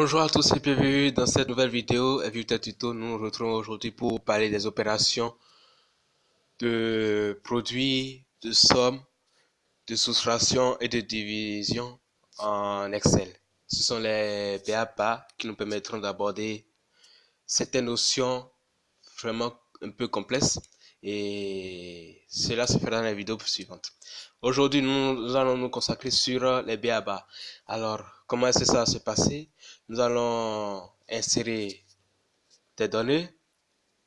Bonjour à tous et bienvenue dans cette nouvelle vidéo. Vita Tuto, nous nous retrouvons aujourd'hui pour parler des opérations de produits, de sommes, de soustraction et de division en Excel. Ce sont les BABA qui nous permettront d'aborder certaines notions vraiment un peu complexes et cela se fera dans la vidéo suivante. Aujourd'hui, nous allons nous consacrer sur les BABA. Alors, comment est-ce que ça va se passer? Nous allons insérer des données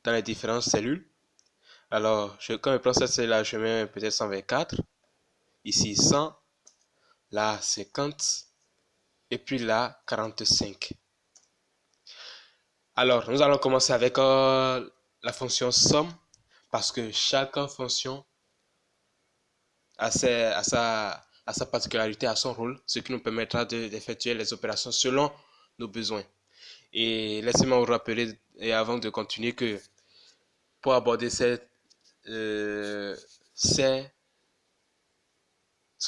dans les différentes cellules. Alors, quand je prends cette cellule-là, je mets peut-être 124, ici 100, là 50, et puis là 45. Alors, nous allons commencer avec la fonction somme, parce que chaque fonction a sa particularité, a son rôle, ce qui nous permettra d'effectuer les opérations selon nos besoins. Et laissez-moi vous rappeler, et avant de continuer, que pour aborder ces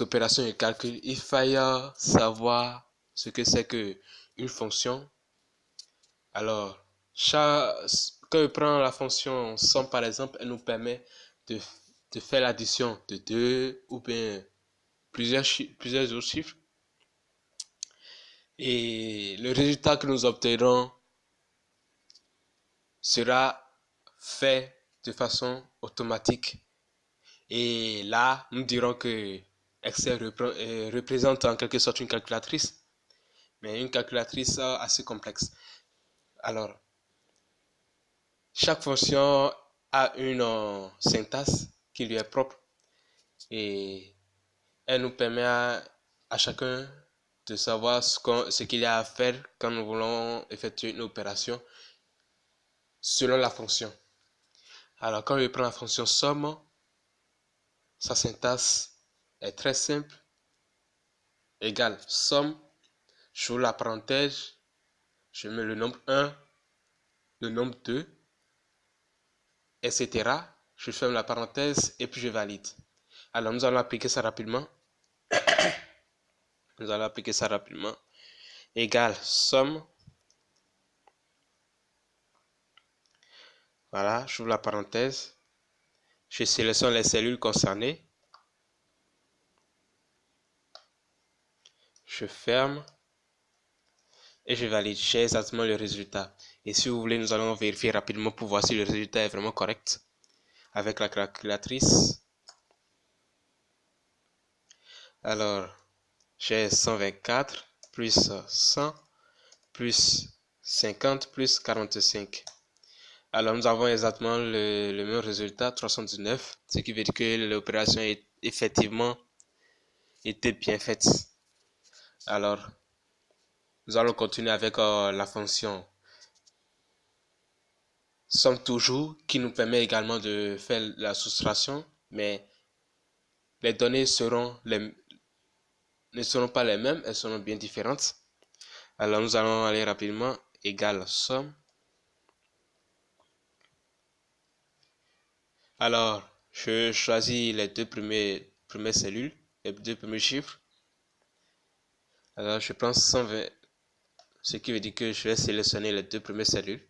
opérations de calcul, il faille savoir ce que c'est qu'une fonction. Alors, quand je prends la fonction somme par exemple, elle nous permet de faire l'addition de deux ou bien plusieurs autres chiffres. Et le résultat que nous obtiendrons sera fait de façon automatique. Et là, nous dirons que Excel représente en quelque sorte une calculatrice, mais une calculatrice assez complexe. Alors, chaque fonction a une syntaxe qui lui est propre et elle nous permet à chacun de savoir ce qu'il y a à faire quand nous voulons effectuer une opération selon la fonction. Alors, quand je prends la fonction somme, sa syntaxe est très simple. Égale somme, j'ouvre la parenthèse, je mets le nombre 1, le nombre 2, etc. Je ferme la parenthèse et puis je valide. Alors, nous allons appliquer ça rapidement. Égale somme. Voilà, j'ouvre la parenthèse. Je sélectionne les cellules concernées. Je ferme. Et je valide. J'ai exactement le résultat. Et si vous voulez, nous allons vérifier rapidement pour voir si le résultat est vraiment correct. Avec la calculatrice. Alors, j'ai 124 plus 100 plus 50 plus 45. Alors, nous avons exactement le même résultat, 319, ce qui veut dire que l'opération est effectivement été bien faite. Alors, nous allons continuer avec la fonction somme toujours, qui nous permet également de faire la soustraction, mais les données ne seront pas les mêmes, elles seront bien différentes. Alors, nous allons aller rapidement, égale somme. Alors, je choisis les deux premières cellules, les deux premiers chiffres. Alors, je prends 120, ce qui veut dire que je vais sélectionner les deux premières cellules.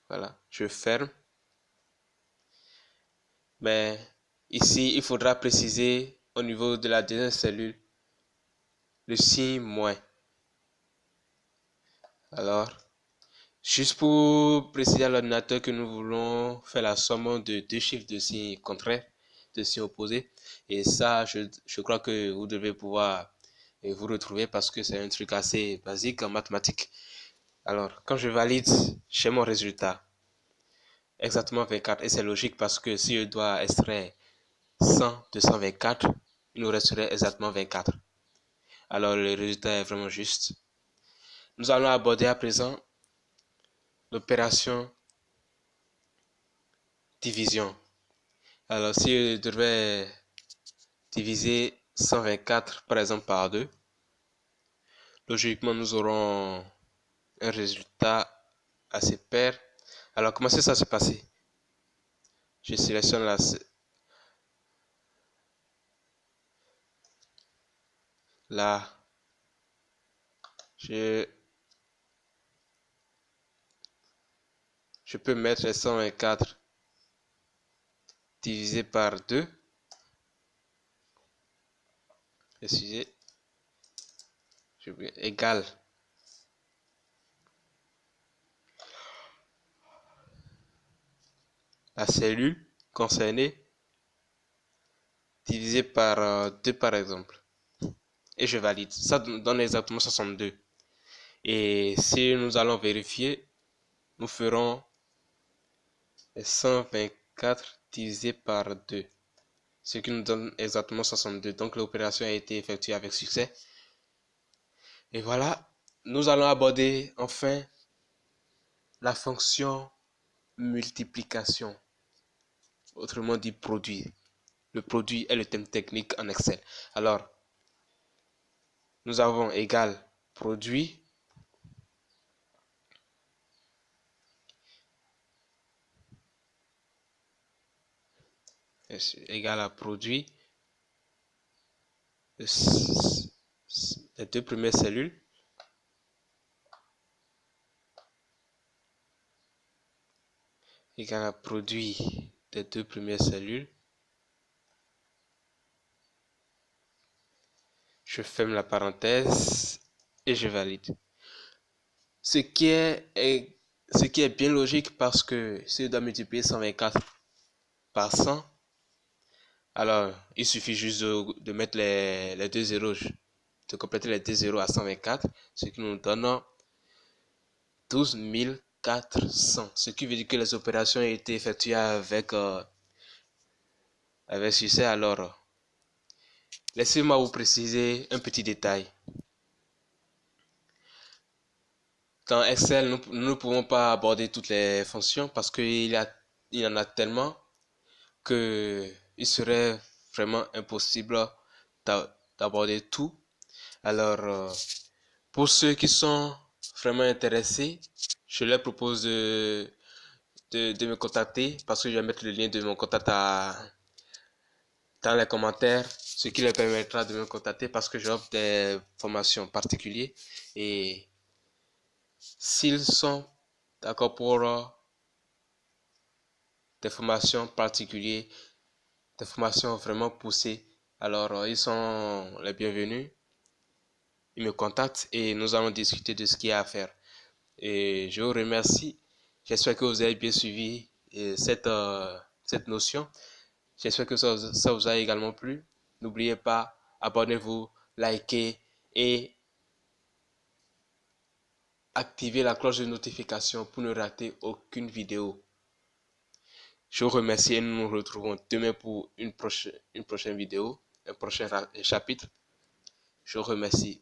Voilà, je ferme. Mais ici, il faudra préciser au niveau de la deuxième cellule le signe moins. Alors, juste pour préciser à l'ordinateur que nous voulons faire la somme de deux chiffres de signes contraires, de signes opposés. Et ça, je crois que vous devez pouvoir vous retrouver parce que c'est un truc assez basique en mathématiques. Alors, quand je valide, j'ai mon résultat. Exactement 24. Et c'est logique parce que si je dois extraire 100 de 124, il nous resterait exactement 24. Alors, le résultat est vraiment juste. Nous allons aborder à présent l'opération division. Alors, si je devais diviser 124 par exemple par 2, logiquement nous aurons un résultat assez pair. Alors, comment ça se passer? Je sélectionne là, je je peux mettre les 124 divisé par 2. Excusez, égal la cellule concernée divisé par 2 par exemple. Et je valide. Ça donne exactement 62. Et si nous allons vérifier, nous ferons 124 divisé par 2. Ce qui nous donne exactement 62. Donc l'opération a été effectuée avec succès. Et voilà, nous allons aborder enfin la fonction multiplication. Autrement dit produit. Le produit est le thème technique en Excel. Alors, nous avons égal produit égal à produit les deux premières cellules égal à produit des deux premières cellules. Je ferme la parenthèse et je valide. Ce qui est bien logique parce que si je dois multiplier 124 par 100, alors il suffit juste de mettre les deux zéros, de compléter les deux zéros à 124, ce qui nous donne 12 400. Ce qui veut dire que les opérations ont été effectuées avec succès. Alors, laissez-moi vous préciser un petit détail. Dans Excel, nous ne pouvons pas aborder toutes les fonctions parce qu'il y en a tellement qu'il serait vraiment impossible d'aborder tout. Alors, pour ceux qui sont vraiment intéressés, je leur propose de me contacter parce que je vais mettre le lien de mon contact dans les commentaires, ce qui leur permettra de me contacter parce que j'offre des formations particulières et s'ils sont d'accord pour des formations particulières, des formations vraiment poussées, alors ils sont les bienvenus. Ils me contactent et nous allons discuter de ce qu'il y a à faire. Et je vous remercie. J'espère que vous avez bien suivi cette notion. J'espère que ça vous a également plu. N'oubliez pas, abonnez-vous, likez et activez la cloche de notification pour ne rater aucune vidéo. Je vous remercie et nous nous retrouvons demain pour une prochaine vidéo, un prochain chapitre. Je vous remercie.